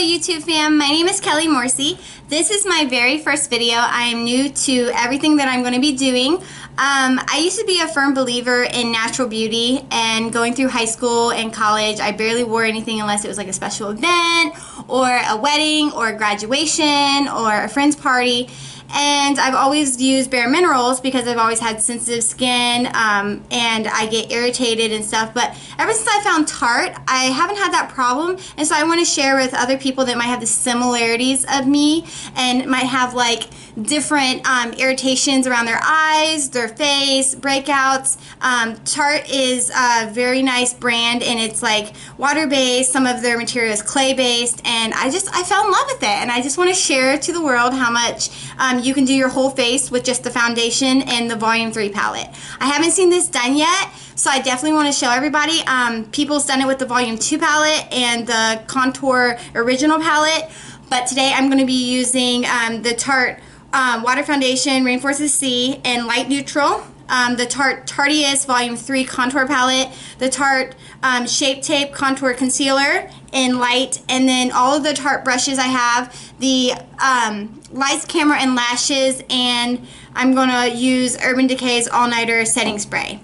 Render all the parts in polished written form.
YouTube fam, my name is Kelly Morsi. This is my very first video. I am new to everything that I'm going to be doing. I used to be a firm believer in natural beauty, and going through high school and college I barely wore anything unless it was like a special event or a wedding or a graduation or a friend's party. And I've always used bare minerals because I've always had sensitive skin and I get irritated and stuff. But ever since I found Tarte, I haven't had that problem. And so I want to share with other people that might have the similarities of me and might have like different irritations around their eyes, their face, breakouts. Tarte is a very nice brand, and it's like water-based. Some of their material is clay-based, and I fell in love with it. And I just want to share to the world how much you can do your whole face with just the foundation and the Volume 3 palette. I haven't seen this done yet, so I definitely want to show everybody. People's done it with the Volume 2 palette and the Contour Original palette, but today I'm going to be using the Tarte Water Foundation Rainforest Sea in Light Neutral, the Tarte Tarteist Volume 3 Contour Palette, the Tarte Shape Tape Contour Concealer in Light, and then all of the Tarte brushes I have, the Lights, Camera, and Lashes, and I'm going to use Urban Decay's All Nighter Setting Spray.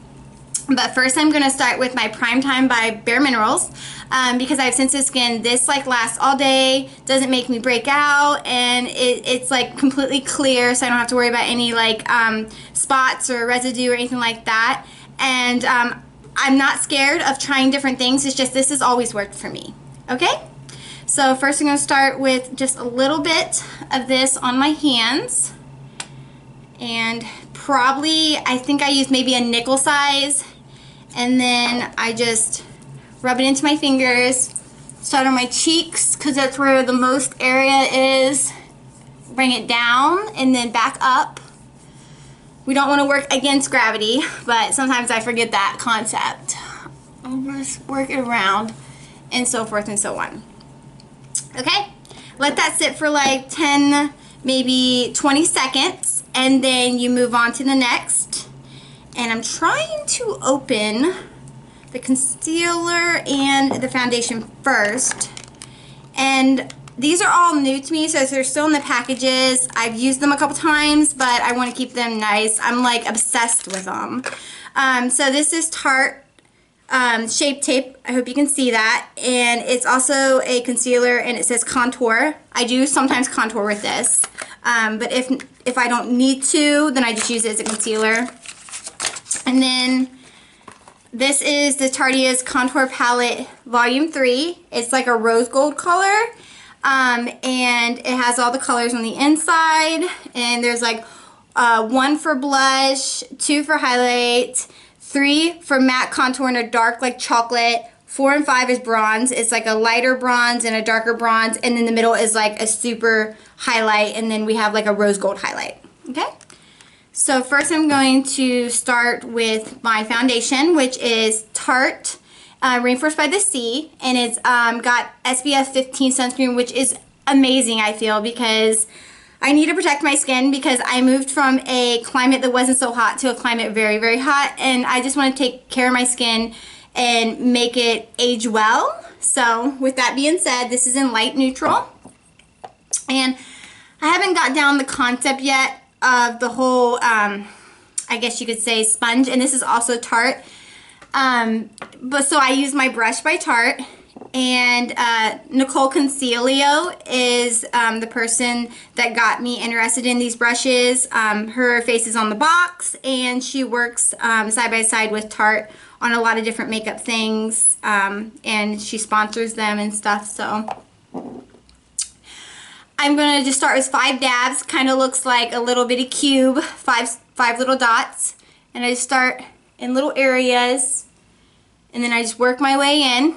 But first I'm going to start with my Prime Time by Bare Minerals because I have sensitive skin. This like lasts all day, doesn't make me break out, and it's like completely clear, so I don't have to worry about any like spots or residue or anything like that. And I'm not scared of trying different things. It's just this has always worked for me. Okay? So first I'm going to start with just a little bit of this on my hands. And probably, I think I used maybe a nickel size. And then I just rub it into my fingers, start on my cheeks because that's where the most area is. Bring it down and then back up. We don't want to work against gravity, but sometimes I forget that concept. I'll just work it around and so forth and so on. Okay, let that sit for like 10, maybe 20 seconds, and then you move on to the next. And I'm trying to open the concealer and the foundation first. And these are all new to me, so they're still in the packages. I've used them a couple times, but I want to keep them nice. I'm like obsessed with them. So this is Tarte Shape Tape. I hope you can see that. And it's also a concealer, and it says Contour. I do sometimes contour with this. But if I don't need to, then I just use it as a concealer. And then this is the Tarteist Contour Palette Volume 3. It's like a rose gold color. And it has all the colors on the inside. And there's like 1 for blush, 2 for highlight, 3 for matte contour and a dark like chocolate, 4 and 5 is bronze. It's like a lighter bronze and a darker bronze. And in the middle is like a super highlight. And then we have like a rose gold highlight. Okay? So first I'm going to start with my foundation, which is Tarte Rainforest by the Sea, and it's got SPF 15 sunscreen, which is amazing, I feel, because I need to protect my skin because I moved from a climate that wasn't so hot to a climate very, very hot, and I just want to take care of my skin and make it age well. So with that being said, this is in Light Neutral, and I haven't got down the concept yet of the whole, I guess you could say, sponge, and this is also Tarte. But so I use my brush by Tarte, and Nicole Concilio is the person that got me interested in these brushes. Her face is on the box, and she works side by side with Tarte on a lot of different makeup things, and she sponsors them and stuff. So I'm going to just start with 5 dabs. Kind of looks like a little bitty cube, five little dots. And I just start in little areas, and then I just work my way in,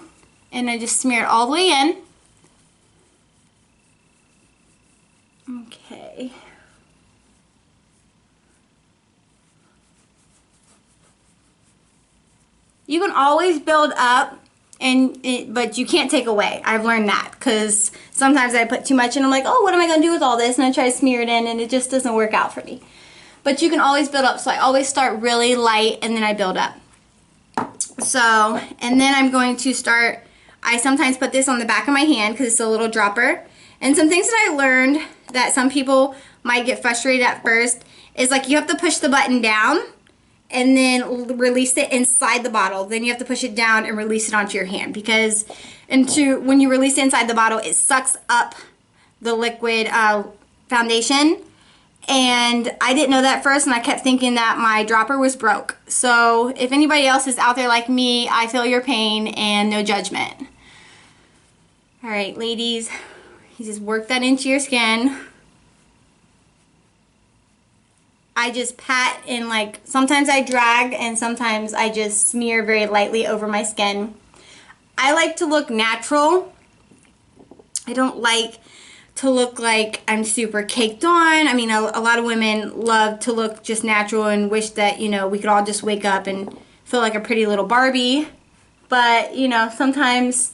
and I just smear it all the way in. Okay. You can always build up, but you can't take away. I've learned that because sometimes I put too much and I'm like, oh, what am I going to do with all this? And I try to smear it in, and it just doesn't work out for me. But you can always build up, so I always start really light and then I build up. So, and then I'm going to start I sometimes put this on the back of my hand because it's a little dropper. And some things that I learned that some people might get frustrated at first is like you have to push the button down and then release it inside the bottle. Then you have to push it down and release it onto your hand, because when you release it inside the bottle, it sucks up the liquid foundation. And I didn't know that at first, and I kept thinking that my dropper was broke. So if anybody else is out there like me, I feel your pain and no judgment. All right, ladies, you just work that into your skin. I just pat and like, sometimes I drag and sometimes I just smear very lightly over my skin. I like to look natural. I don't like to look like I'm super caked on. I mean, a lot of women love to look just natural and wish that, you know, we could all just wake up and feel like a pretty little Barbie. But, you know, sometimes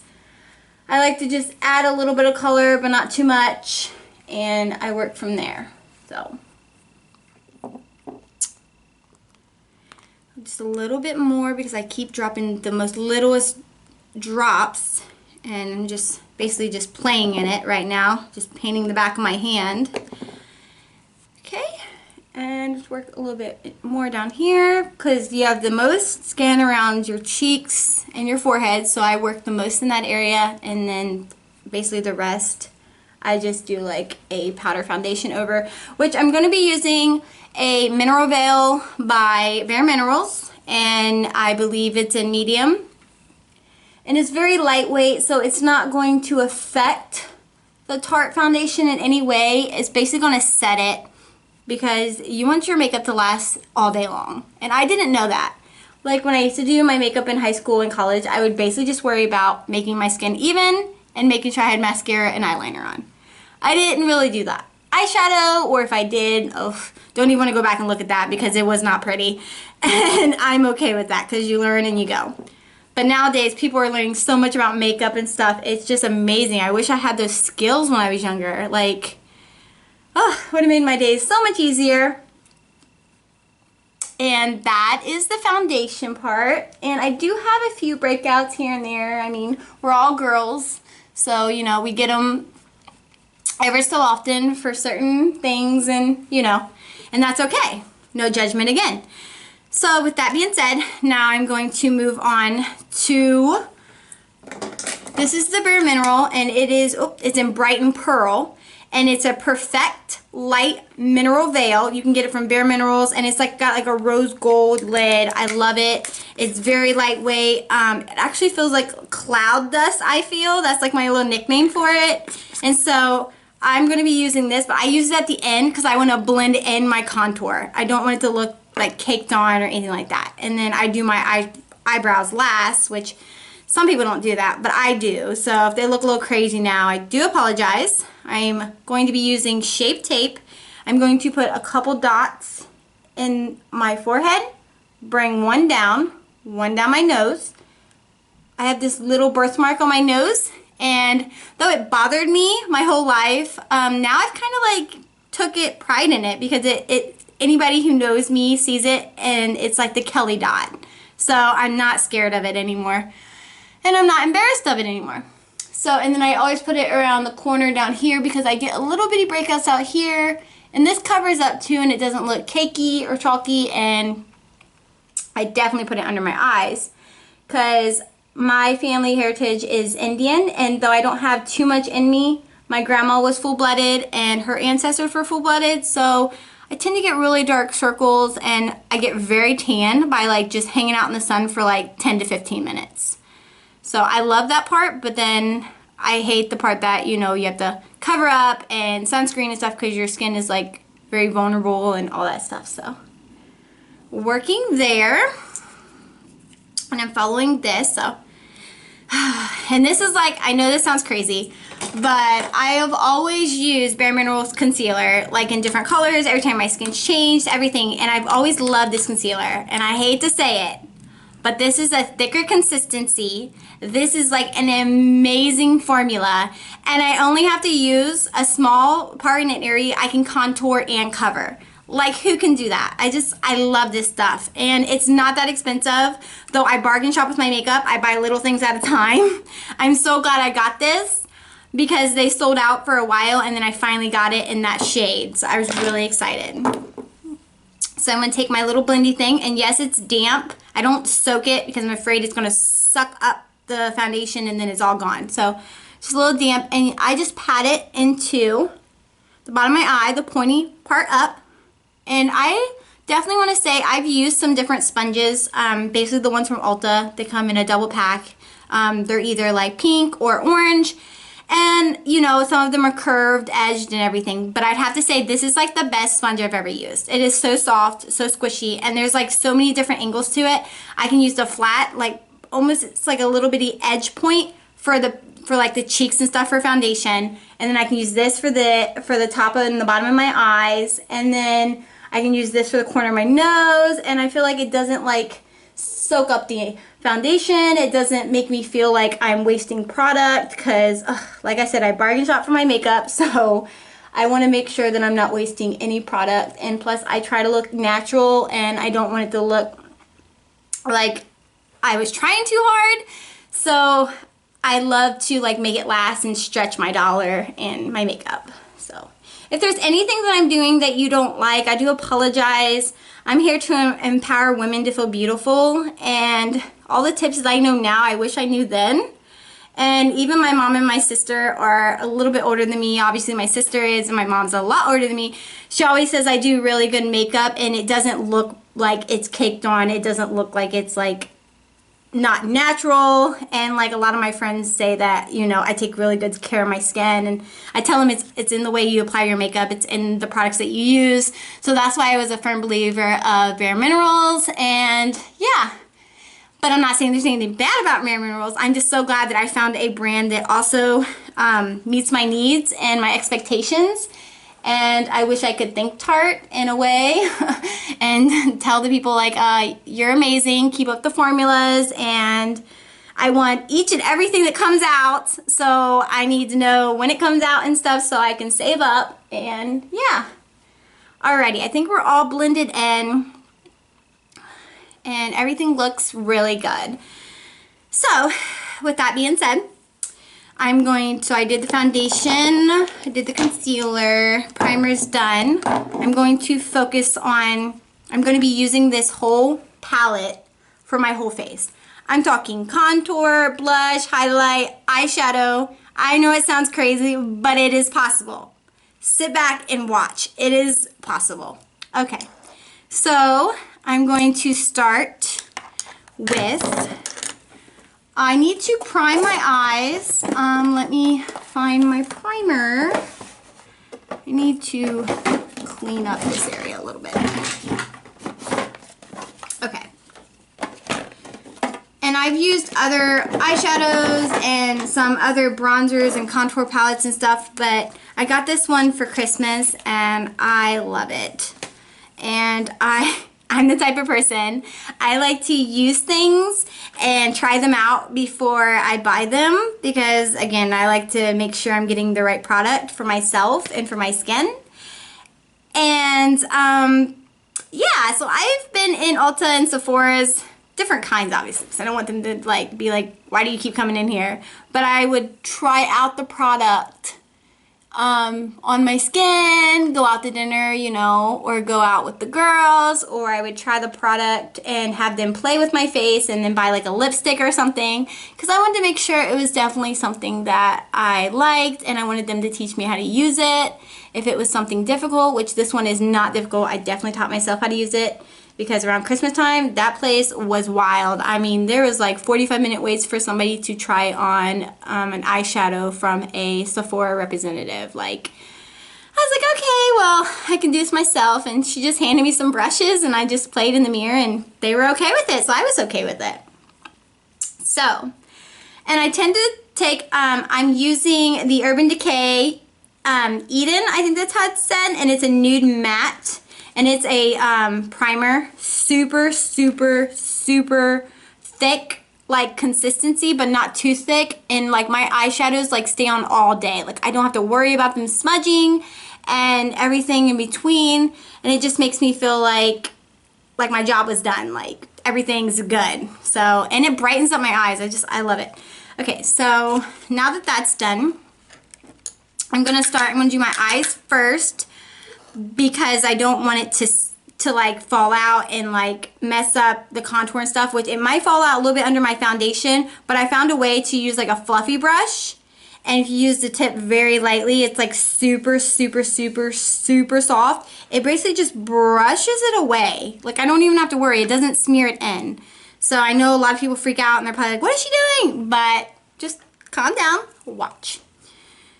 I like to just add a little bit of color, but not too much, and I work from there. So just a little bit more because I keep dropping the most littlest drops, and I'm just basically just playing in it right now, just painting the back of my hand. Okay, and just work a little bit more down here because you have the most skin around your cheeks and your forehead, so I work the most in that area, and then basically the rest I just do like a powder foundation over, which I'm going to be using a mineral veil by Bare Minerals, and I believe it's in medium. And it's very lightweight, so it's not going to affect the Tarte foundation in any way. It's basically going to set it because you want your makeup to last all day long. And I didn't know that. Like when I used to do my makeup in high school and college, I would basically just worry about making my skin even and making sure I had mascara and eyeliner on. I didn't really do that. Eyeshadow, or if I did, oh, don't even want to go back and look at that because it was not pretty. And I'm okay with that because you learn and you go. But nowadays, people are learning so much about makeup and stuff. It's just amazing. I wish I had those skills when I was younger. Like, oh, would have made my days so much easier. And that is the foundation part. And I do have a few breakouts here and there. I mean, we're all girls. So, you know, we get them ever so often for certain things, and, you know, and that's okay. No judgment again. So with that being said, now I'm going to move on to, this is the Bare Mineral, and it is, it's in Brighten Pearl, and it's a Perfect Light Mineral Veil. You can get it from Bare Minerals, and it's like got like a rose gold lid. I love it. It's very lightweight. It actually feels like cloud dust, I feel. That's like my little nickname for it. And so I'm going to be using this, but I use it at the end because I want to blend in my contour. I don't want it to look like caked on or anything like that. And then I do my eyebrows last, which some people don't do that, but I do. So if they look a little crazy now, I do apologize. I'm going to be using Shape Tape. I'm going to put a couple dots in my forehead, bring one down my nose. I have this little birthmark on my nose, and though it bothered me my whole life, now I've kind of like took pride in it because anybody who knows me sees it, and it's like the Kelly dot. So I'm not scared of it anymore, and I'm not embarrassed of it anymore. So, and then I always put it around the corner down here because I get a little bitty breakouts out here, and this covers up too, and it doesn't look cakey or chalky. And I definitely put it under my eyes because my family heritage is Indian, and though I don't have too much in me, my grandma was full-blooded and her ancestors were full-blooded, so I tend to get really dark circles, and I get very tan by like just hanging out in the sun for like 10 to 15 minutes. So I love that part, but then I hate the part that, you know, you have to cover up and sunscreen and stuff because your skin is like very vulnerable and all that stuff. So working there, and I'm following this. So, and this is like, I know this sounds crazy, but I have always used Bare Minerals concealer, like in different colors, every time my skin's changed, everything, and I've always loved this concealer, and I hate to say it, but this is a thicker consistency. This is like an amazing formula, and I only have to use a small part in an area I can contour and cover. Like, who can do that? I love this stuff. And it's not that expensive. Though I bargain shop with my makeup. I buy little things at a time. I'm so glad I got this because they sold out for a while and then I finally got it in that shade. So I was really excited. So I'm going to take my little blendy thing, and yes, it's damp. I don't soak it because I'm afraid it's going to suck up the foundation and then it's all gone. So just a little damp, and I just pat it into the bottom of my eye, the pointy part up. And I definitely want to say I've used some different sponges, basically the ones from Ulta. They come in a double pack. They're either like pink or orange. And, you know, some of them are curved, edged, and everything. But I'd have to say this is like the best sponge I've ever used. It is so soft, so squishy, and there's like so many different angles to it. I can use the flat, like almost it's like a little bitty edge point for like the cheeks and stuff for foundation. And then I can use this for the top and the bottom of my eyes. And then I can use this for the corner of my nose. And I feel like it doesn't like soak up the foundation. It doesn't make me feel like I'm wasting product because, like I said, I bargain shop for my makeup, so I want to make sure that I'm not wasting any product. And plus, I try to look natural, and I don't want it to look like I was trying too hard. So I love to like make it last and stretch my dollar in my makeup. So if there's anything that I'm doing that you don't like, I do apologize. I'm here to empower women to feel beautiful, and all the tips that I know now, I wish I knew then. And even my mom and my sister are a little bit older than me. Obviously my sister is, and my mom's a lot older than me. She always says I do really good makeup, and it doesn't look like it's caked on. It doesn't look like it's like not natural. And like a lot of my friends say that, you know, I take really good care of my skin, and I tell them it's in the way you apply your makeup, it's in the products that you use. So that's why I was a firm believer of Bare Minerals. And yeah, but I'm not saying there's anything bad about Bare Minerals. I'm just so glad that I found a brand that also meets my needs and my expectations. And I wish I could thank Tarte in a way and tell the people like, you're amazing, keep up the formulas, and I want each and everything that comes out, so I need to know when it comes out and stuff so I can save up. And yeah. Alrighty, I think we're all blended in and everything looks really good. So with that being said, I did the foundation, I did the concealer, primer's done. I'm going to focus on, I'm going to be using this whole palette for my whole face. I'm talking contour, blush, highlight, eyeshadow. I know it sounds crazy, but it is possible. Sit back and watch. It is possible. Okay, so I'm going to start with, I need to prime my eyes. Let me find my primer. I need to clean up this area a little bit. Okay. And I've used other eyeshadows and some other bronzers and contour palettes and stuff, but I got this one for Christmas and I love it. And I'm the type of person, I like to use things and try them out before I buy them because, again, I like to make sure I'm getting the right product for myself and for my skin. And, yeah, so I've been in Ulta and Sephora's, different kinds, obviously, because I don't want them to, like, be like, why do you keep coming in here? But I would try out the product on my skin, go out to dinner, you know, or go out with the girls, or I would try the product and have them play with my face and then buy like a lipstick or something, because I wanted to make sure it was definitely something that I liked, and I wanted them to teach me how to use it. If it was something difficult, which this one is not difficult, I definitely taught myself how to use it, because around Christmas time, that place was wild. I mean, there was like 45-minute waits for somebody to try on an eyeshadow from a Sephora representative. Like, I was like, okay, well, I can do this myself. And she just handed me some brushes and I just played in the mirror and they were okay with it. So I was okay with it. So, and I tend to take, I'm using the Urban Decay Eden, I think that's how it's said, and it's a nude matte. And it's a primer, super, super, super thick, like consistency, but not too thick. And like my eyeshadows like stay on all day. Like I don't have to worry about them smudging. and everything in between, and it just makes me feel like my job was done, like everything's good. So, and it brightens up my eyes. I love it. Okay, so now that that's done, I'm gonna do my eyes first because I don't want it to like fall out and like mess up the contour and stuff, which it might fall out a little bit under my foundation, but I found a way to use like a fluffy brush, and if you use the tip very lightly, it's like super, super, super, super soft. It basically just brushes it away. Like I don't even have to worry, it doesn't smear it in. So I know a lot of people freak out and they're probably like, what is she doing? But just calm down, watch.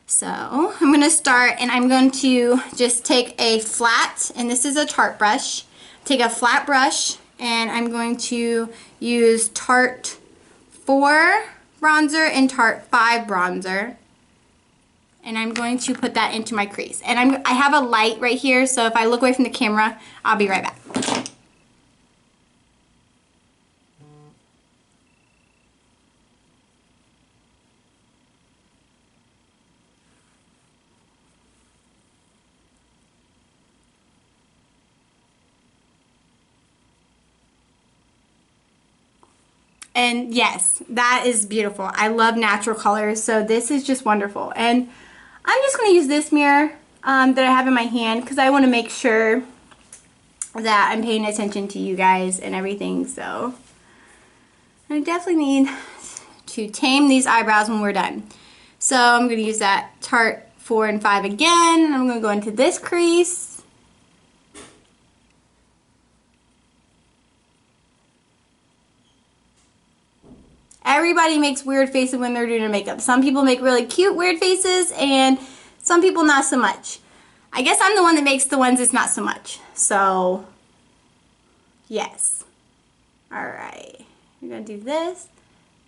So I'm going to start, and I'm going to just take a flat, and this is a Tarte brush. Take a flat brush, and I'm going to use Tarte 4 bronzer and Tarte 5 bronzer. And I'm going to put that into my crease. And I have a light right here, so if I look away from the camera, I'll be right back. And yes, that is beautiful. I love natural colors, so this is just wonderful. And I'm just going to use this mirror that I have in my hand because I want to make sure that I'm paying attention to you guys and everything. So I definitely need to tame these eyebrows when we're done. So I'm going to use that Tarte 4 and 5 again. I'm going to go into this crease. Everybody makes weird faces when they're doing their makeup. Some people make really cute weird faces, and some people not so much. I guess I'm the one that makes the ones that's not so much. So, yes. Alright. We're going to do this,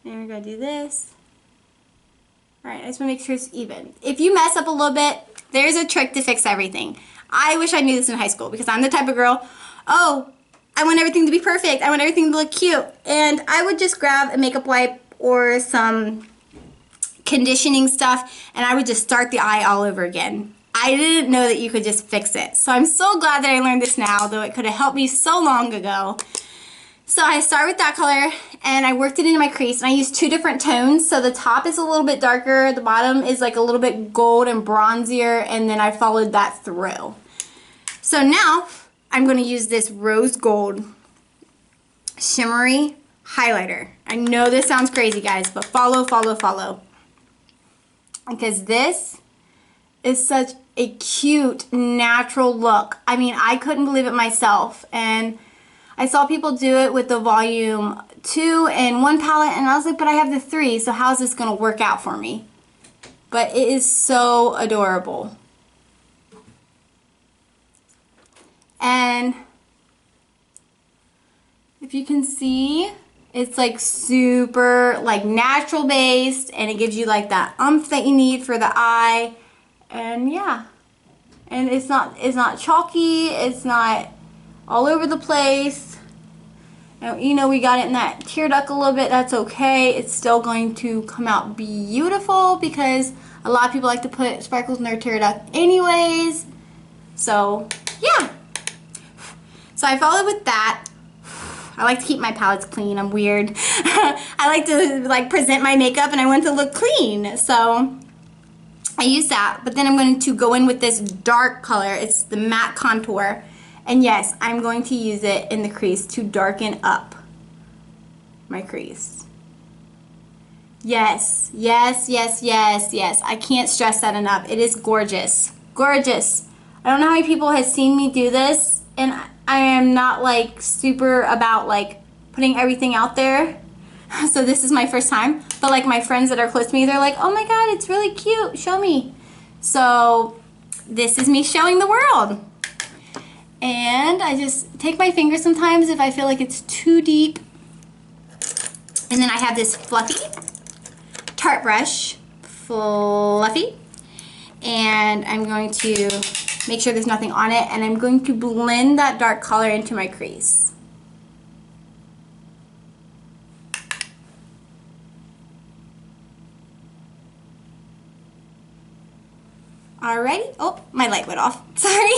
and we're going to do this. Alright, I just want to make sure it's even. If you mess up a little bit, there's a trick to fix everything. I wish I knew this in high school, because I'm the type of girl, oh, I want everything to be perfect. I want everything to look cute. And I would just grab a makeup wipe or some conditioning stuff, and I would just start the eye all over again. I didn't know that you could just fix it. So I'm so glad that I learned this now, though it could have helped me so long ago. So I start with that color, and I worked it into my crease, and I used 2 different tones. So the top is a little bit darker, the bottom is like a little bit gold and bronzier, and then I followed that through. So now I'm going to use this rose gold shimmery highlighter. I know this sounds crazy, guys, but follow, follow, follow. Because this is such a cute, natural look. I mean, I couldn't believe it myself. And I saw people do it with the volume 2 and 1 palette, and I was like, but I have the 3, so how's this going to work out for me? But it is so adorable. And if you can see, it's like super like natural based, and it gives you like that oomph that you need for the eye. And yeah, and it's not chalky, it's not all over the place. And, you know, we got it in that tear duct a little bit. That's okay. It's still going to come out beautiful because a lot of people like to put sparkles in their tear duct anyways. So yeah. So I followed with that. I like to keep my palettes clean. I'm weird. I like to like present my makeup, and I want to look clean. So I use that, but then I'm going to go in with this dark color. It's the matte contour. And yes, I'm going to use it in the crease to darken up my crease. Yes, yes, yes, yes, yes. I can't stress that enough. It is gorgeous. Gorgeous. I don't know how many people have seen me do this, and I am not like super about like putting everything out there. So this is my first time. But like my friends that are close to me, they're like, oh my god, it's really cute. Show me. So this is me showing the world. And I just take my finger sometimes if I feel like it's too deep. And then I have this fluffy Tarte brush. Fluffy. And I'm going to make sure there's nothing on it, and I'm going to blend that dark color into my crease. Alrighty. Oh, my light went off. Sorry.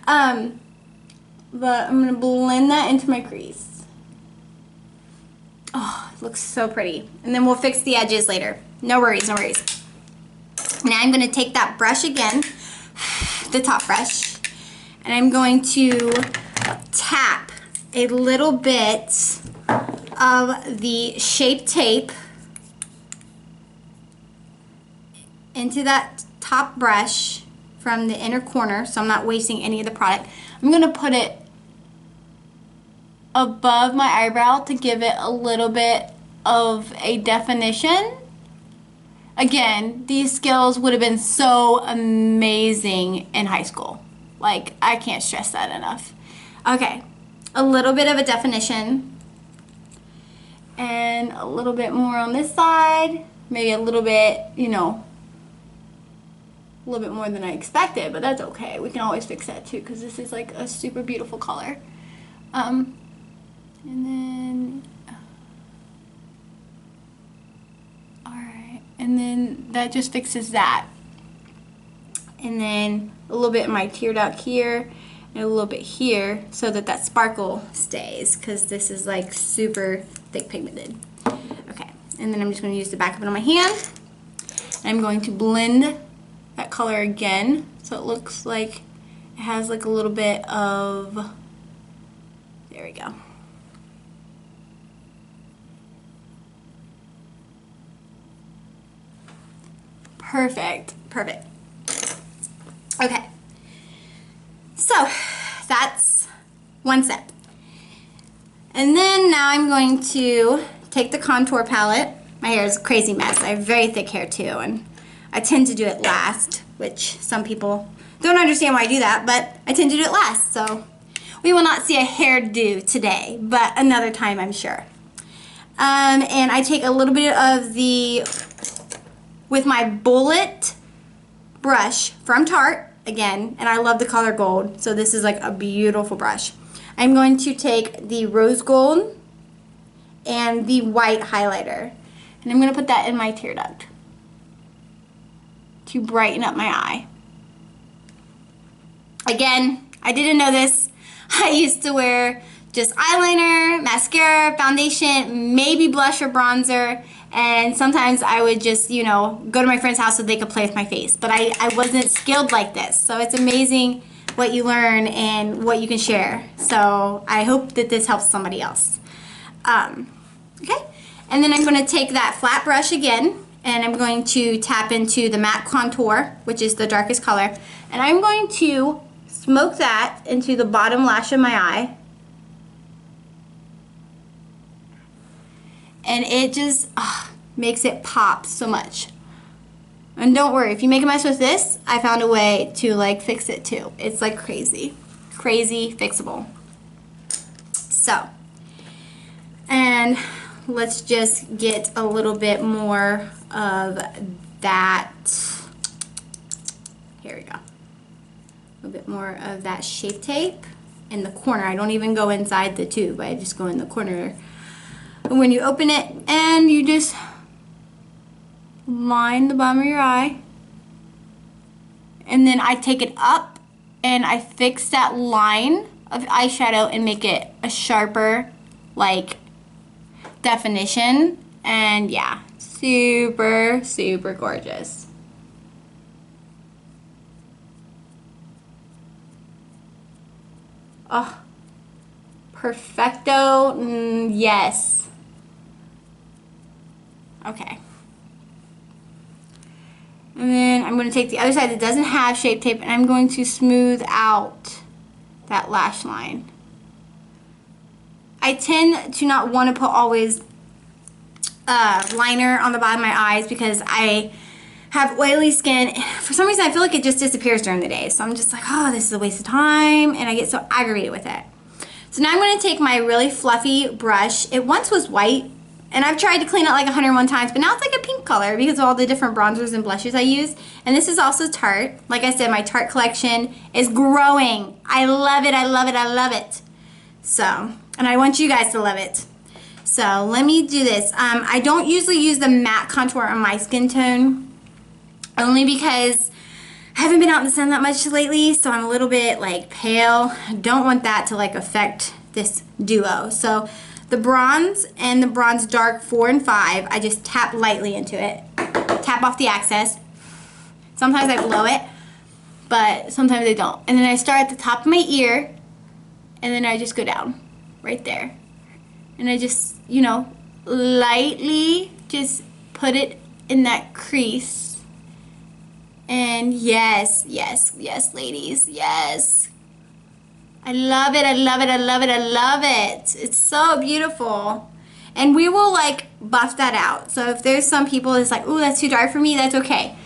But I'm going to blend that into my crease. Oh, it looks so pretty. And then we'll fix the edges later. No worries, no worries. Now I'm going to take that brush again, the top brush, and I'm going to tap a little bit of the Shape Tape into that top brush from the inner corner, so I'm not wasting any of the product. I'm going to put it above my eyebrow to give it a little bit of a definition. Again, these skills would have been so amazing in high school. Like, I can't stress that enough. Okay, a little bit of a definition. And a little bit more on this side. Maybe a little bit, you know, a little bit more than I expected, but that's okay. We can always fix that too, because this is like a super beautiful color. And then, alright, and then that just fixes that. And then a little bit in my tear duct here, and a little bit here, so that that sparkle stays, because this is like super thick pigmented. Okay, and then I'm just going to use the back of it on my hand. And I'm going to blend that color again, so it looks like it has like a little bit of, there we go. Perfect, perfect. Okay, so that's one step. And then now I'm going to take the contour palette. My hair is a crazy mess. I have very thick hair too, and I tend to do it last, which some people don't understand why I do that, but I tend to do it last. So we will not see a hairdo today, but another time I'm sure. And I take a little bit of the, with my bullet brush from Tarte, again, and I love the color gold, so this is like a beautiful brush. I'm going to take the rose gold and the white highlighter, and I'm going to put that in my tear duct to brighten up my eye. Again, I didn't know this. I used to wear just eyeliner, mascara, foundation, maybe blush or bronzer, and sometimes I would just, you know, go to my friend's house so they could play with my face. But I wasn't skilled like this, so it's amazing what you learn and what you can share. So I hope that this helps somebody else. Okay, and then I'm going to take that flat brush again, and I'm going to tap into the matte contour, which is the darkest color, and I'm going to smoke that into the bottom lash of my eye. And it just makes it pop so much. And don't worry, if you make a mess with this, I found a way to like fix it too. It's like crazy, crazy fixable. So, and let's just get a little bit more of that. Here we go. A little bit more of that Shape Tape in the corner. I don't even go inside the tube. I just go in the corner. And when you open it, and you just line the bottom of your eye, and then I take it up and I fix that line of eyeshadow and make it a sharper like definition. And yeah, super, super gorgeous. Oh, perfecto. Yes. Okay. And then I'm going to take the other side that doesn't have Shape Tape, and I'm going to smooth out that lash line. I tend to not want to put always liner on the bottom of my eyes because I have oily skin. For some reason I feel like it just disappears during the day, so I'm just like, oh, this is a waste of time, and I get so aggravated with it. So now I'm going to take my really fluffy brush. It once was white, and I've tried to clean it like 101 times, but now it's like a pink color because of all the different bronzers and blushes I use. And this is also Tarte. Like I said, my Tarte collection is growing. I love it, I love it, I love it. So, and I want you guys to love it. So let me do this. I don't usually use the matte contour on my skin tone, only because I haven't been out in the sun that much lately, so I'm a little bit like pale. I don't want that to like affect this duo. So the bronze and the bronze dark 4 and 5, I just tap lightly into it. Tap off the excess. Sometimes I blow it, but sometimes I don't. And then I start at the top of my ear, and then I just go down right there. And I just, you know, lightly just put it in that crease. And yes, yes, yes, ladies, yes. I love it, I love it, I love it, I love it. It's so beautiful. And we will like buff that out. So if there's some people that's like, ooh, that's too dark for me, that's okay.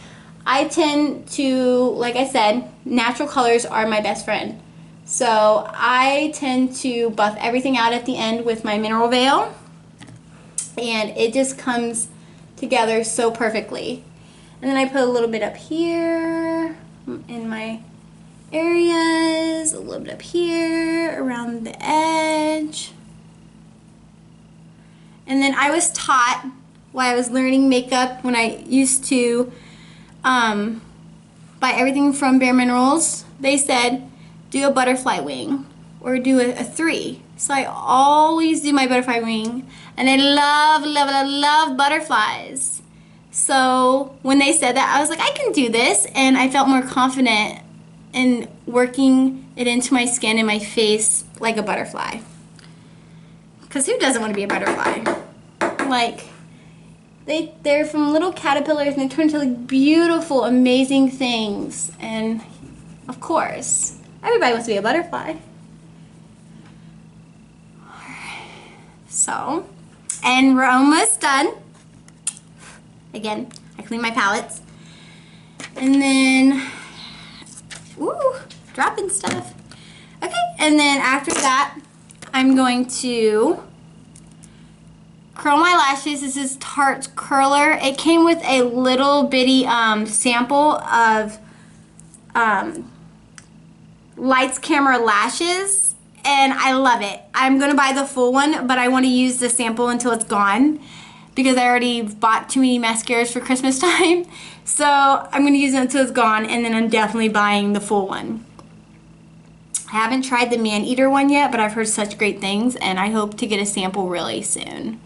I tend to, like I said, natural colors are my best friend. So I tend to buff everything out at the end with my mineral veil. And it just comes together so perfectly. And then I put a little bit up here in my areas, a little bit up here around the edge. And then I was taught while I was learning makeup when I used to buy everything from Bare Minerals. They said do a butterfly wing or do a 3. So I always do my butterfly wing, and I love, love, love, love butterflies. So when they said that, I was like, I can do this, and I felt more confident in working it into my skin and my face like a butterfly. Because who doesn't want to be a butterfly? Like, they're from little caterpillars, and they turn into like beautiful, amazing things. And of course, everybody wants to be a butterfly. So, and we're almost done. Again, I clean my palettes. And then, ooh, dropping stuff. Okay, and then after that, I'm going to curl my lashes. This is Tarte's curler. It came with a little bitty sample of Lights Camera lashes, and I love it. I'm gonna buy the full one, but I want to use the sample until it's gone because I already bought too many mascaras for Christmas time. So I'm gonna use it until it's gone, and then I'm definitely buying the full one. I haven't tried the man-eater one yet, but I've heard such great things, and I hope to get a sample really soon.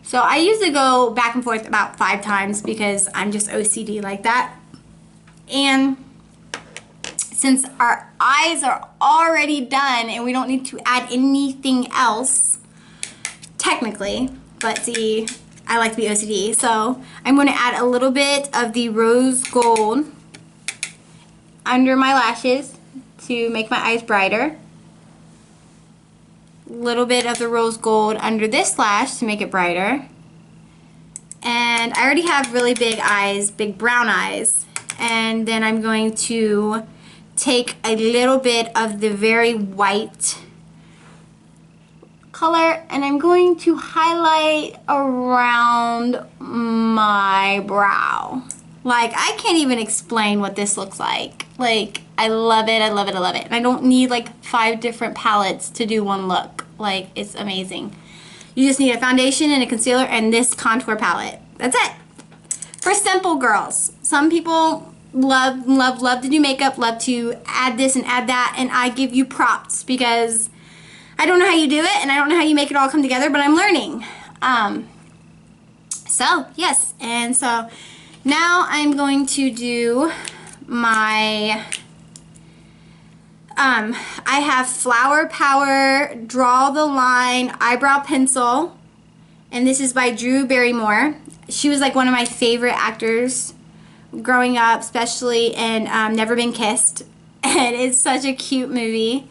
So I usually go back and forth about 5 times because I'm just OCD like that. And since our eyes are already done and we don't need to add anything else, technically, but see, I like to be OCD, so I'm going to add a little bit of the rose gold under my lashes to make my eyes brighter. A little bit of the rose gold under this lash to make it brighter. And I already have really big eyes, big brown eyes, and then I'm going to take a little bit of the very white color, and I'm going to highlight around my brow. Like, I can't even explain what this looks like. Like, I love it, I love it, I love it. And I don't need like 5 different palettes to do one look. Like, it's amazing. You just need a foundation and a concealer and this contour palette. That's it. For simple girls. Some people love, love, love to do makeup, love to add this and add that, and I give you props because I don't know how you do it and I don't know how you make it all come together, but I'm learning. So, yes, and so now I'm going to do my, I have Flower Power Draw the Line Eyebrow Pencil, and this is by Drew Barrymore. She was like one of my favorite actors growing up, especially in Never Been Kissed, and it's such a cute movie.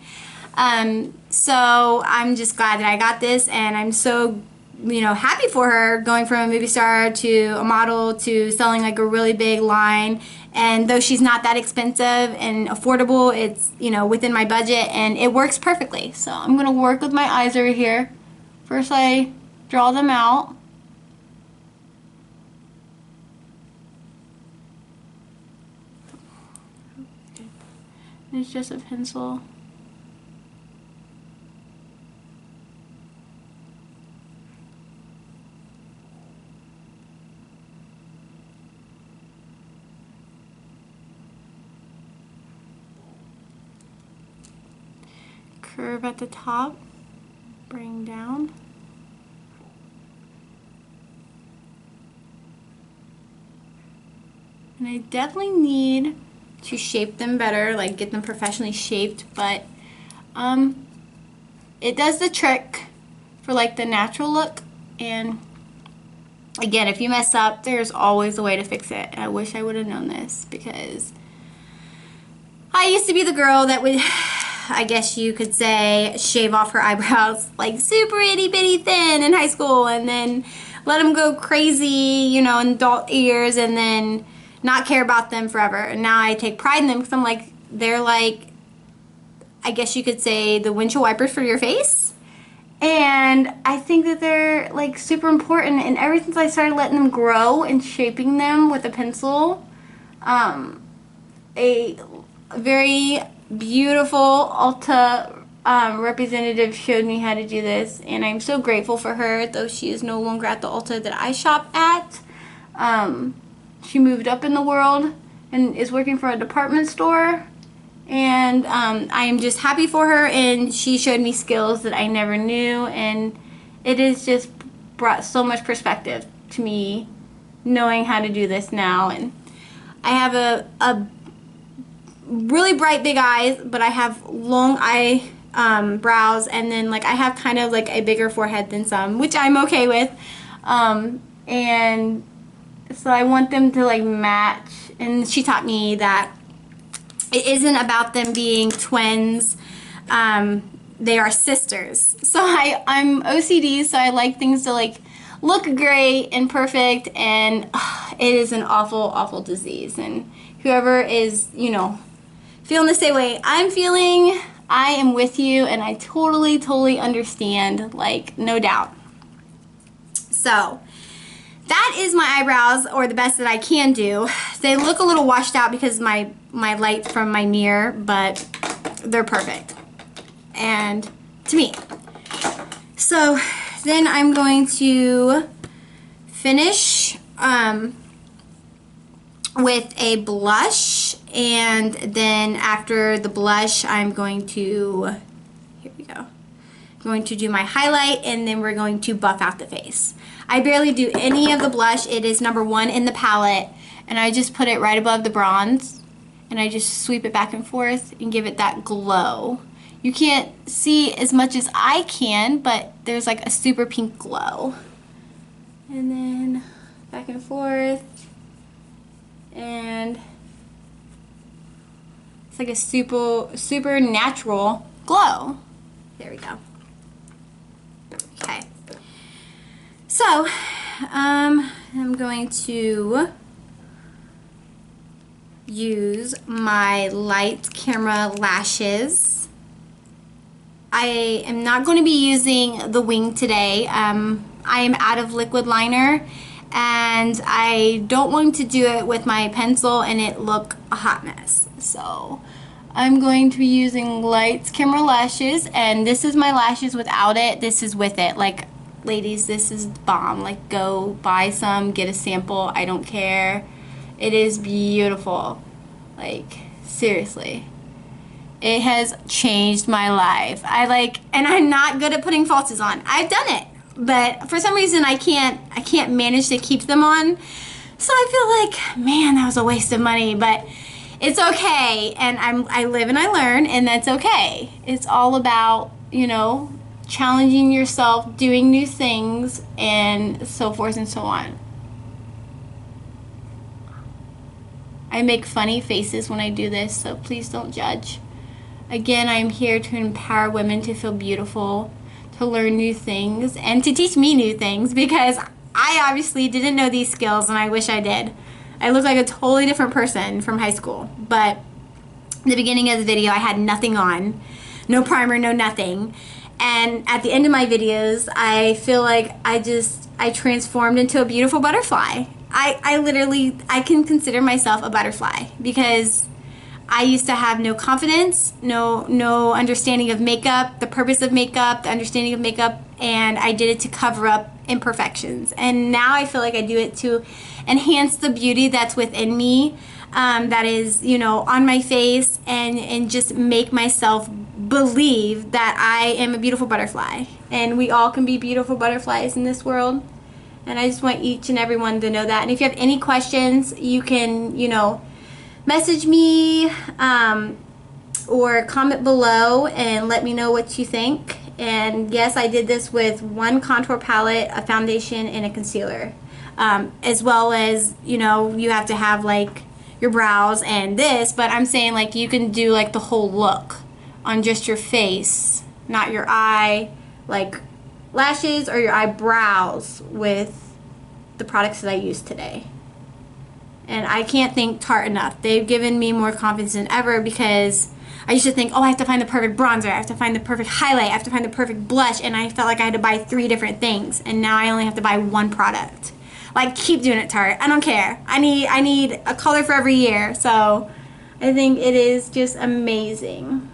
So I'm just glad that I got this, and I'm so, you know, happy for her going from a movie star to a model to selling like a really big line. And though she's not that expensive and affordable, it's, you know, within my budget, and it works perfectly. So I'm gonna work with my eyes over here. First I draw them out. It's just a pencil. curve at the top, bring down. And I definitely need to shape them better, like get them professionally shaped, but it does the trick for like the natural look. And again, if you mess up, there's always a way to fix it. And I wish I would have known this, because I used to be the girl that would, I guess you could say, shave off her eyebrows like super itty bitty thin in high school, and then let them go crazy, you know, in adult years, and then not care about them forever. And now I take pride in them because I'm like, they're like, I guess you could say, the windshield wipers for your face. And I think that they're like super important. And ever since I started letting them grow and shaping them with a pencil, a very beautiful Ulta representative showed me how to do this, and I'm so grateful for her, though she is no longer at the Ulta that I shop at. She moved up in the world and is working for a department store, and I am just happy for her, and she showed me skills that I never knew, and it has just brought so much perspective to me knowing how to do this now. And I have a really bright big eyes, but I have long brows, and then like I have kind of like a bigger forehead than some, which I'm okay with, and so I want them to like match. And she taught me that it isn't about them being twins, they are sisters. So I'm OCD, so I like things to like look great and perfect, and it is an awful disease. And whoever is, you know, feeling the same way I'm feeling, I am with you, and I totally understand, like, no doubt. So that is my eyebrows, or the best that I can do. They look a little washed out because my light from my mirror, but they're perfect, and to me. So then I'm going to finish with a blush, and then after the blush I'm going to, here we go, going to do my highlight, and then we're going to buff out the face. I barely do any of the blush. It is number 1 in the palette, and I just put it right above the bronze, and I just sweep it back and forth and give it that glow. You can't see as much as I can, but there's like a super pink glow. And then back and forth, and it's like a super natural glow. There we go. Okay. So, I'm going to use my light camera lashes. I am not going to be using the wing today. I am out of liquid liner, and I don't want to do it with my pencil and it look a hot mess. So I'm going to be using light camera lashes, and this is my lashes without it. This is with it. Like, ladies, this is bomb. Like, go buy some, get a sample. I don't care. It is beautiful. Like, seriously. It has changed my life. And I'm not good at putting falsies on. I've done it, but for some reason I can't manage to keep them on. So I feel like, man, that was a waste of money, but it's okay. And I live and I learn, and that's okay. It's all about, you know, challenging yourself, doing new things, and so forth and so on. I make funny faces when I do this, so please don't judge. Again, I'm here to empower women to feel beautiful, to learn new things, and to teach me new things, because I obviously didn't know these skills, and I wish I did. I look like a totally different person from high school, but in the beginning of the video I had nothing on, no primer, no nothing, and at the end of my videos I feel like I transformed into a beautiful butterfly. I can consider myself a butterfly, because I used to have no confidence, no understanding of makeup, the purpose of makeup, the understanding of makeup, and I did it to cover up imperfections. And now I feel like I do it to enhance the beauty that's within me, that is, you know, on my face, and just make myself believe that I am a beautiful butterfly, and we all can be beautiful butterflies in this world. And I just want each and every one to know that. And if you have any questions, you can, you know, message me or comment below and let me know what you think. And yes, I did this with one contour palette, a foundation, and a concealer. As well as, you know, you have to have like your brows and this, but I'm saying like you can do like the whole look on just your face, not your eye, like lashes or your eyebrows with the products that I use today. And I can't thank Tarte enough. They've given me more confidence than ever, because I used to think, oh, I have to find the perfect bronzer, I have to find the perfect highlight, I have to find the perfect blush, and I felt like I had to buy 3 different things, and now I only have to buy one product. Like, keep doing it, Tarte. I don't care. I need a color for every year. So I think it is just amazing.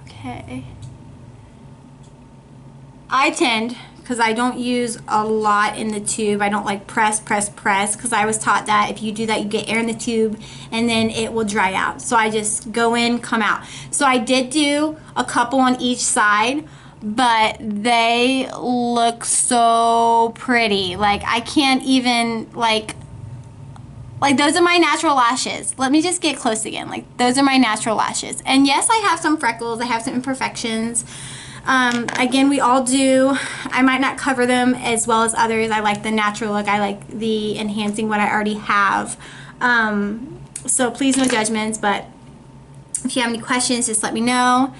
Okay. I tend, because I don't use a lot in the tube, I don't like press, because I was taught that if you do that, you get air in the tube and then it will dry out. So I just go in, come out. So I did do a couple on each side, but they look so pretty. Like, I can't even, like those are my natural lashes. Let me just get close again. Like, those are my natural lashes. And yes, I have some freckles, I have some imperfections. Again, we all do. I might not cover them as well as others. I like the natural look. I like the enhancing what I already have. So please, no judgments, but if you have any questions, just let me know.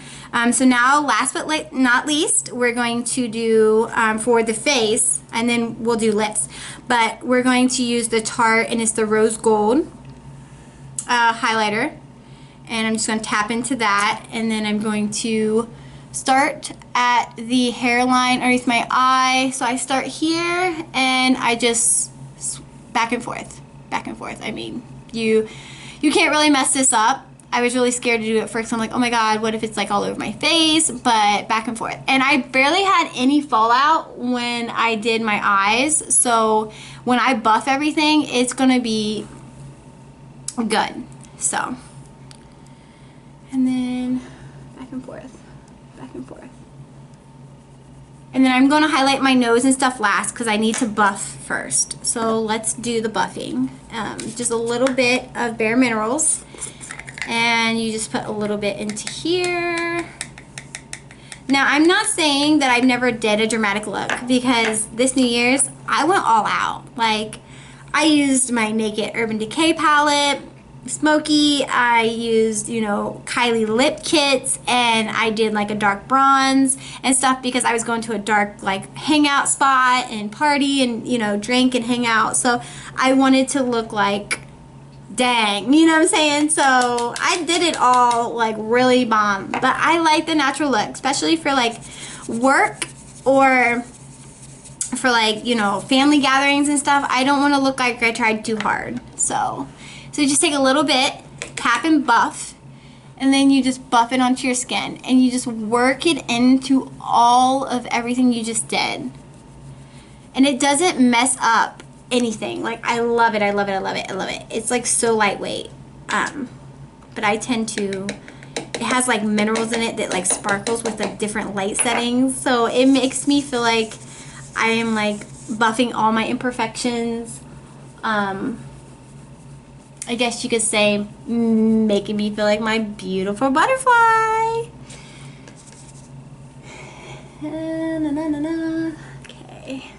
So now, last but not least, we're going to do for the face, and then we'll do lips. But we're going to use the Tarte, and it's the Rose Gold highlighter. And I'm just going to tap into that, and then I'm going to start at the hairline underneath my eye. So I start here and I just back and forth. I mean, you can't really mess this up. I was really scared to do it first. I'm like, oh my god, what if it's like all over my face? But back and forth. And I barely had any fallout when I did my eyes. So when I buff everything, it's gonna be good. So, and then back and forth. And then I'm going to highlight my nose and stuff last, because I need to buff first. So let's do the buffing. Just a little bit of Bare Minerals, and you just put a little bit into here. Now, I'm not saying that I've never did a dramatic look, because this New Year's I went all out. Like, I used my Naked Urban Decay palette, smoky. I used, you know, Kylie lip kits, and I did like a dark bronze and stuff, because I was going to a dark like hangout spot and party and, you know, drink and hang out. So I wanted to look like dang, you know what I'm saying? So I did it all like really bomb. But I like the natural look, especially for like work or for like, you know, family gatherings and stuff. I don't want to look like I tried too hard. So you just take a little bit, tap and buff, and then you just buff it onto your skin, and you just work it into all of everything you just did. And it doesn't mess up anything. Like, I love it. It's like so lightweight. But I tend to, it has like minerals in it that like sparkles with like different light settings. So it makes me feel like I am like buffing all my imperfections. I guess you could say making me feel like my beautiful butterfly. Okay.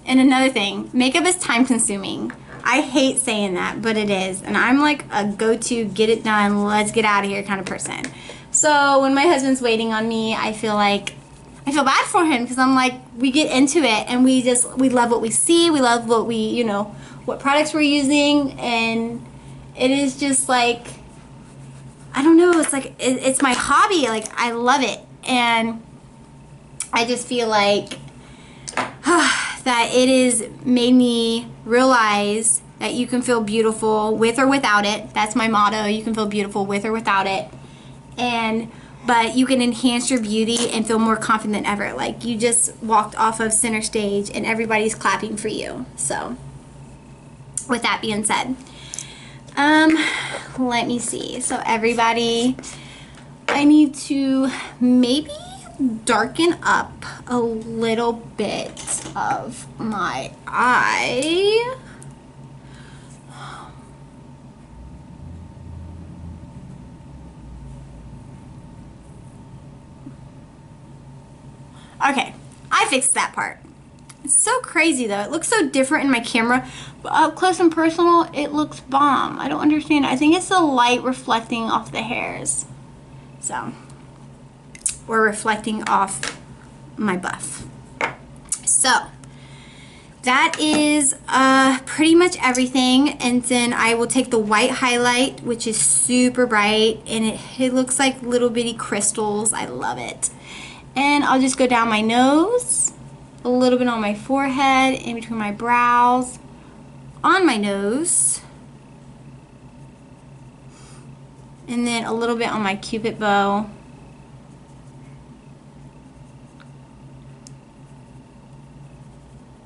And another thing, makeup is time consuming. I hate saying that, but it is. And I'm like a go-to, get it done, let's get out of here kind of person. So when my husband's waiting on me, I feel bad for him, because I'm like, we get into it and we love what we see, we love what we, you know, what products we're using, and it is just like, I don't know, it's like, it's my hobby, like, I love it, and I just feel like that it has made me realize that you can feel beautiful with or without it. That's my motto, you can feel beautiful with or without it, but you can enhance your beauty and feel more confident than ever. Like, you just walked off of center stage and everybody's clapping for you. So with that being said, let me see. So everybody, I need to maybe darken up a little bit of my eye. Okay, I fixed that part. It's so crazy though. It looks so different in my camera, but up close and personal, it looks bomb. I don't understand. I think it's the light reflecting off the hairs. So, or reflecting off my buff. So, that is pretty much everything. And then I will take the white highlight, which is super bright, and it looks like little bitty crystals. I love it. And I'll just go down my nose, a little bit on my forehead, in between my brows, on my nose, and then a little bit on my cupid bow.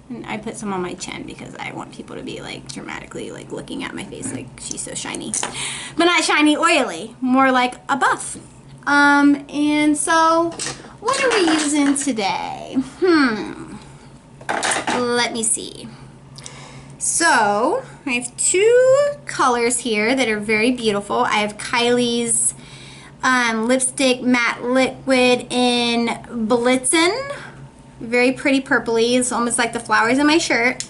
And I put some on my chin because I want people to be like dramatically like looking at my face like she's so shiny. But not shiny oily, more like a buff. And so what are we using today? Let me see. So I have two colors here that are very beautiful. I have Kylie's lipstick matte liquid in Blitzen. Very pretty purpley. It's almost like the flowers in my shirt.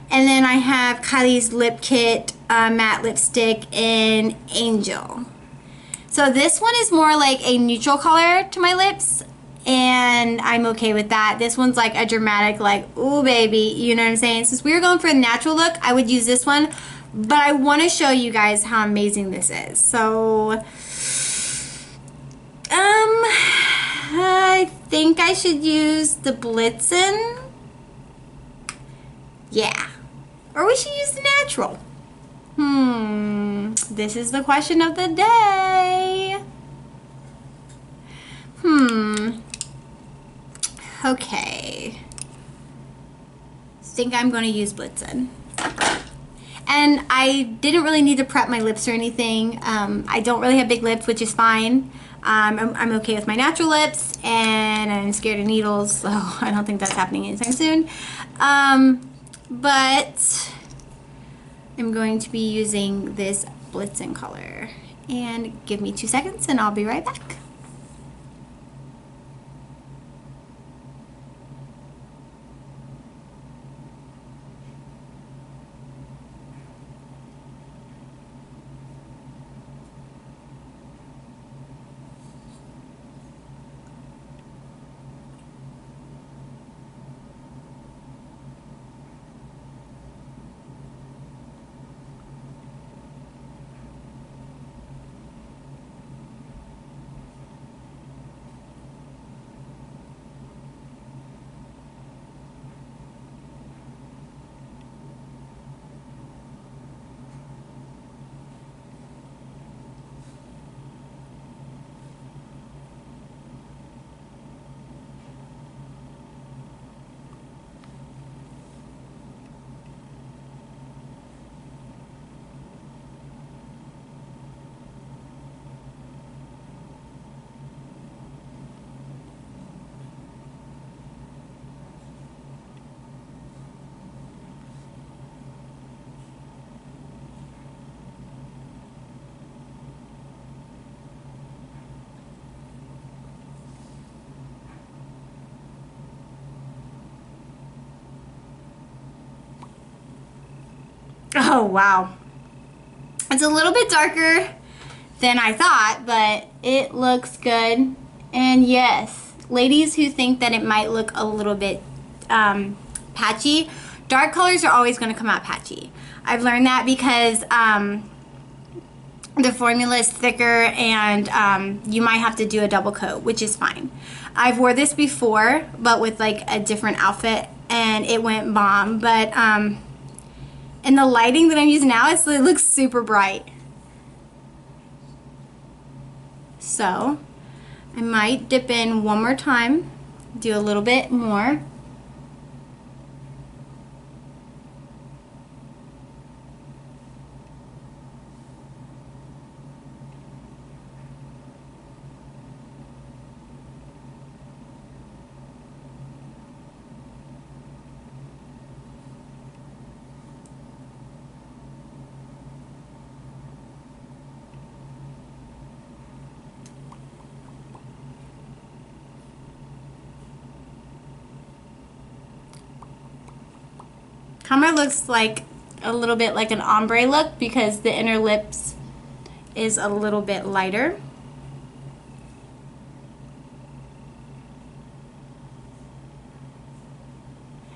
And then I have Kylie's Lip Kit matte lipstick in Angel. So this one is more like a neutral color to my lips, and I'm okay with that. This one's like a dramatic, like, ooh baby, you know what I'm saying? Since we were going for a natural look, I would use this one, but I want to show you guys how amazing this is. So, I think I should use the Blitzen. Yeah. Or we should use the natural. This is the question of the day. Okay. Think I'm going to use Blitzen. And I didn't really need to prep my lips or anything. I don't really have big lips, which is fine. I'm okay with my natural lips, and I'm scared of needles, so I don't think that's happening anytime soon. But I'm going to be using this Blitzen color. And give me 2 seconds and I'll be right back. Oh, wow. It's a little bit darker than I thought, but it looks good. And yes, ladies who think that it might look a little bit patchy, dark colors are always going to come out patchy. I've learned that because the formula is thicker, and you might have to do a double coat, which is fine. I've wore this before, but with like a different outfit, and it went bomb. But and the lighting that I'm using now, it looks super bright. So I might dip in one more time, do a little bit more. Hammer looks like a little bit like an ombre look because the inner lips is a little bit lighter.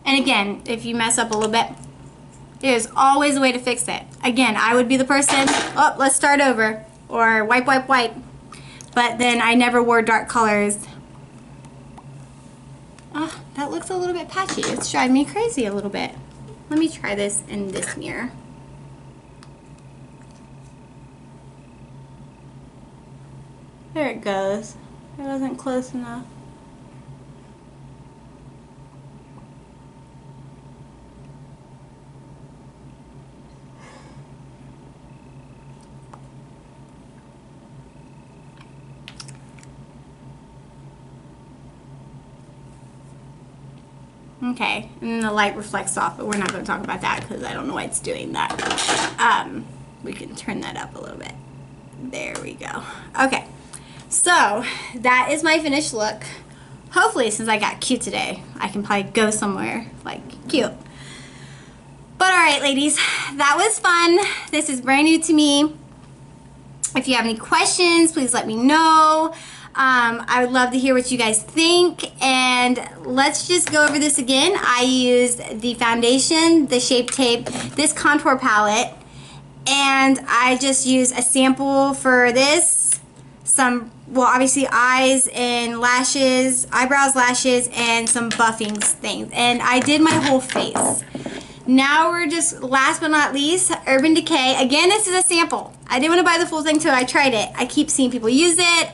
And again, if you mess up a little bit, there's always a way to fix it. Again, I would be the person, oh, let's start over, or wipe, wipe, wipe. But then I never wore dark colors. Oh, that looks a little bit patchy. It's driving me crazy a little bit. Let me try this in this mirror. There it goes. It wasn't close enough. Okay, and the light reflects off, but we're not going to talk about that because I don't know why it's doing that. We can turn that up a little bit. There we go. Okay, so that is my finished look. Hopefully, since I got cute today, I can probably go somewhere like cute. But alright, ladies, that was fun. This is brand new to me. If you have any questions, please let me know. I would love to hear what you guys think, and let's just go over this again. I used the foundation, the Shape Tape, this contour palette, and I just used a sample for this, some, well, obviously eyes and lashes, eyebrows, lashes, and some buffing things, and I did my whole face. Now we're just, last but not least, Urban Decay. Again, this is a sample. I didn't want to buy the full thing until I tried it. I keep seeing people use it.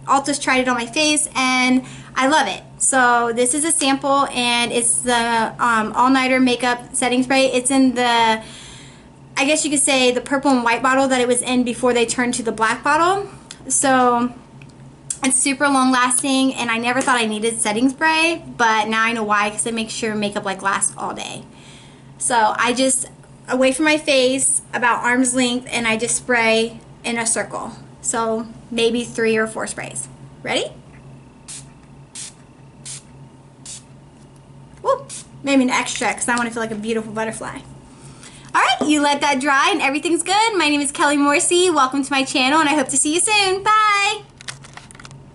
Alta's tried it on my face, and I love it. So this is a sample, and it's the all-nighter makeup setting spray. It's in the, I guess you could say, the purple and white bottle that it was in before they turned to the black bottle. So it's super long-lasting, and I never thought I needed setting spray, but now I know why, because it makes sure makeup like lasts all day. So I just, away from my face, about arm's length, and I just spray in a circle. So maybe 3 or 4 sprays. Ready? Whoop, maybe an extra because I want to feel like a beautiful butterfly. Alright, you let that dry and everything's good. My name is Kelly Morrissey. Welcome to my channel, and I hope to see you soon. Bye!